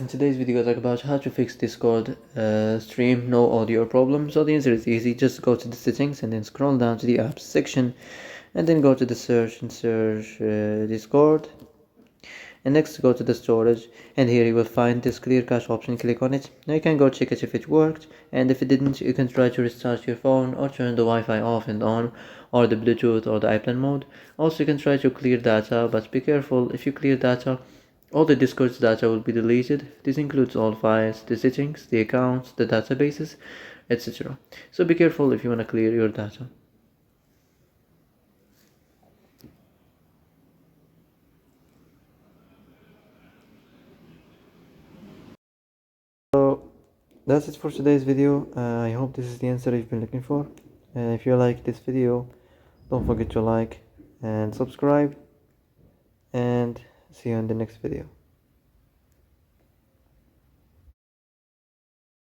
in today's video I talk about how to fix Discord stream no audio problem. So the answer is easy. Just go to the settings and then scroll down to the apps section and then go to the search and search Discord, and next go to the storage, and here you will find this clear cache option. Click on it. Now you can go check it if it worked, and if it didn't you can try to restart your phone or turn the Wi-Fi off and on, or the Bluetooth or the iPlane mode. Also you can try to clear data, but be careful. If you clear data, all the Discord's data will be deleted. This includes all files, the settings, the accounts, the databases, etc. So be careful if you want to clear your data. So that's it for today's video. I hope this is the answer you've been looking for. If you like this video, don't forget to like and subscribe, and see you in the next video.